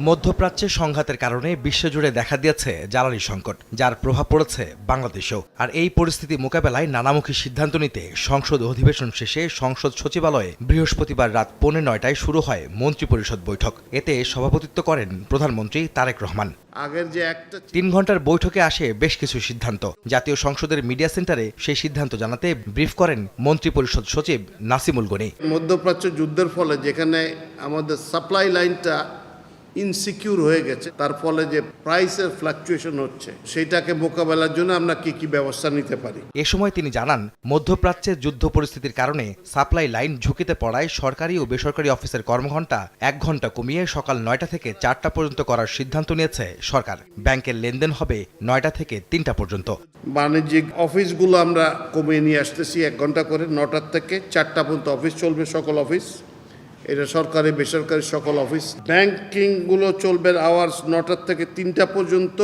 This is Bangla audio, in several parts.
মধ্যপ্রাচ্যে সংঘাতের কারণে বিশ্বজুড়ে দেখা দিয়েছে জ্বালানি সংকট, যার প্রভাব পড়েছে বাংলাদেশেও। আর এই পরিস্থিতি মোকাবেলায় নানামুখী সিদ্ধান্ত নিতে সংসদ অধিবেশন শেষে সংসদ সচিবালয়ে বৃহস্পতিবার রাত 8:45টায় শুরু হয় মন্ত্রিপরিষদ বৈঠক। এতে সভাপতিত্ব করেন প্রধানমন্ত্রী তারেক রহমান। আগের যে একটা 3 ঘন্টার বৈঠকে আসে বেশ কিছু সিদ্ধান্ত। জাতীয় সংসদের মিডিয়া সেন্টারে সেই সিদ্ধান্ত জানাতে ব্রিফ করেন মন্ত্রিপরিষদ সচিব নাসিমুল গনি। মধ্যপ্রাচ্য যুদ্ধের ফলে যেখানে আমাদের সাপ্লাই লাইনটা ইনসিকিউর হয়ে গেছে, তার ফলে যে প্রাইসের ফ্লাকচুয়েশন হচ্ছে, সেটাকে মোকাবেলার জন্য আমরা কি ব্যবস্থা নিতে পারি। এ সময় তিনি জানান, মধ্যপ্রাচ্যে যুদ্ধ পরিস্থিতির কারণে সাপ্লাই লাইন ঝুঁকিতে পড়ায় সরকারি ও বেসরকারি অফিসের কর্মঘণ্টা 1 ঘণ্টা কমিয়ে সকাল 9টা থেকে 4টা পর্যন্ত করার সিদ্ধান্ত নিয়েছে সরকার। ব্যাংকের লেনদেন হবে 9টা থেকে 3টা পর্যন্ত। বাণিজ্যিক অফিসগুলো আমরা কমিয়ে নিয়ে আসতেছি 1 ঘণ্টা করে, 9টার থেকে 4টা পর্যন্ত অফিস চলবে, সকল অফিস। এটা সরকারি বেসরকারি সকল অফিস। ব্যাংকিংগুলো চলবে আওয়ার্স 9টার থেকে 3টা পর্যন্ত,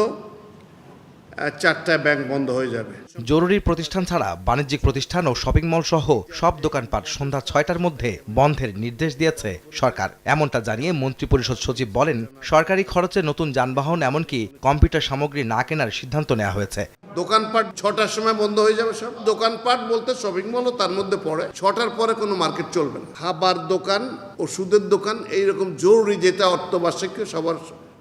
4টায় ব্যাংক বন্ধ হয়ে যাবে। জরুরি প্রতিষ্ঠান ছাড়া বাণিজ্যিক প্রতিষ্ঠান ও শপিং মল সহ সব দোকানপাট সন্ধ্যা 6টার মধ্যে বন্ধের নির্দেশ দিয়েছে সরকার। এমনটা জানিয়ে মন্ত্রিপরিষদ সচিব বলেন, সরকারি খরচে নতুন যানবাহন এমনকি কম্পিউটার সামগ্রী না কেনার সিদ্ধান্ত নেওয়া হয়েছে। দোকানপাট 6টার সময় বন্ধ হয়ে যাবে সব। দোকানপাট বলতে শপিং মলও তার মধ্যে পড়ে। 6টার পরে কোনো মার্কেট চলবে না। খাবার দোকান, ওষুধের দোকান, এইরকম জরুরি যেটা অর্থবার্ষিক সবার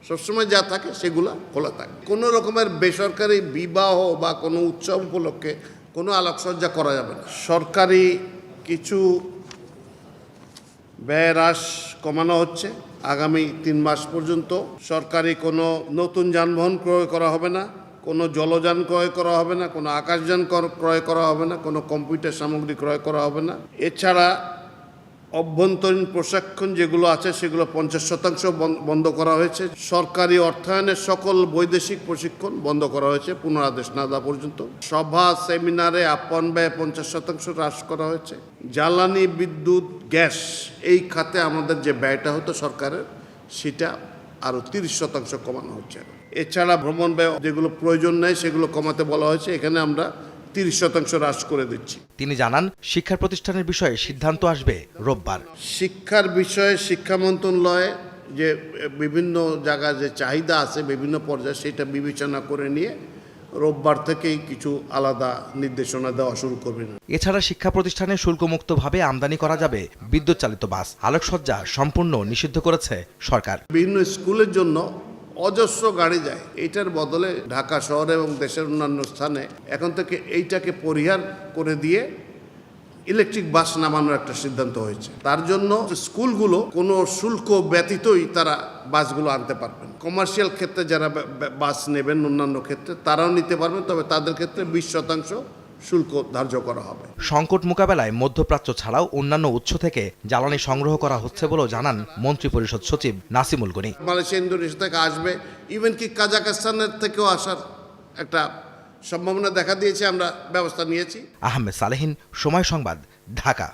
সবসময় যা থাকে সেগুলো খোলা থাকে। কোনো রকমের বেসরকারি বিবাহ বা কোনো উৎসব উপলক্ষে কোনো আলোকসজ্জা করা যাবে না। সরকারি কিছু ব্যয় হ্রাস কমানো হচ্ছে। আগামী 3 মাস পর্যন্ত সরকারি কোনো নতুন যানবাহন ক্রয় করা হবে না, কোনো জলযান ক্রয় করা হবে না, কোনো আকাশযান ক্রয় করা হবে না, কোনো কম্পিউটার সামগ্রী ক্রয় করা হবে না। এছাড়া অভ্যন্তরীণ প্রশিক্ষণ যেগুলো আছে সেগুলো 50% বন্ধ করা হয়েছে। সরকারি অর্থায়নের সকল বৈদেশিক প্রশিক্ষণ বন্ধ করা হয়েছে পুনরাদেশ না দেওয়া পর্যন্ত। সভা সেমিনারে আপ্যায়ন ব্যয় 50% হ্রাস করা হয়েছে। জ্বালানি, বিদ্যুৎ, গ্যাস এই খাতে আমাদের যে ব্যয়টা হতো সরকারের, সেটা আরও 30% কমানো হচ্ছে। এছাড়া ভ্রমণ ব্যয় যেগুলো প্রয়োজন নেই সেগুলো কমাতে বলা হয়েছে, এখানে আমরা 30% হ্রাস করে দিচ্ছি। তিনি জানান, শিক্ষা প্রতিষ্ঠানের বিষয়ে সিদ্ধান্ত আসবে রোববার। শিক্ষার বিষয়ে শিক্ষা মন্ত্রণালয়ে যে বিভিন্ন জায়গায় যে চাহিদা আছে বিভিন্ন পর্যায়ে, সেটা বিবেচনা করে নিয়ে রোববার থেকেই কিছু আলাদা নির্দেশনা দেওয়া শুরু করবেন। এছাড়া শিক্ষা প্রতিষ্ঠানে শুল্কমুক্তভাবে আমদানি করা যাবে বিদ্যুৎ চালিত বাস। আলোকসজ্জা সম্পূর্ণ নিষিদ্ধ করেছে সরকার। বিভিন্ন স্কুলের জন্য অজস্র গাড়ি যায়, এইটার বদলে ঢাকা শহরে এবং দেশের অন্যান্য স্থানে এখন থেকে এইটাকে পরিহার করে দিয়ে ইলেকট্রিক বাস নামানোর একটা সিদ্ধান্ত হয়েছে। তার জন্য স্কুলগুলো কোনো শুল্ক ব্যতীতই তারা বাসগুলো আনতে পারবেন। কমার্শিয়াল ক্ষেত্রে যারা বাস নেবেন, অন্যান্য ক্ষেত্রে তারাও নিতে পারবেন, তবে তাদের ক্ষেত্রে 20% শুল্ক ধার্য করা হবে। সংকট মোকাবেলায় মধ্যপ্রাচ্য ছাড়াও অন্যান্য উৎস থেকে জ্বালানি সংগ্রহ করা হচ্ছে বলেও জানান মন্ত্রিপরিষদ সচিব নাসিমুল গনি। মালয়েশিয়া, ইন্দোনেশিয়া থেকে আসবে, ইভেন কি কাজাখস্তানের থেকেও আসার একটা সম্ভাবনা দেখা দিয়েছে, আমরা ব্যবস্থা নিয়েছি। আহমেদ সালেহীন, সময় সংবাদ, ঢাকা।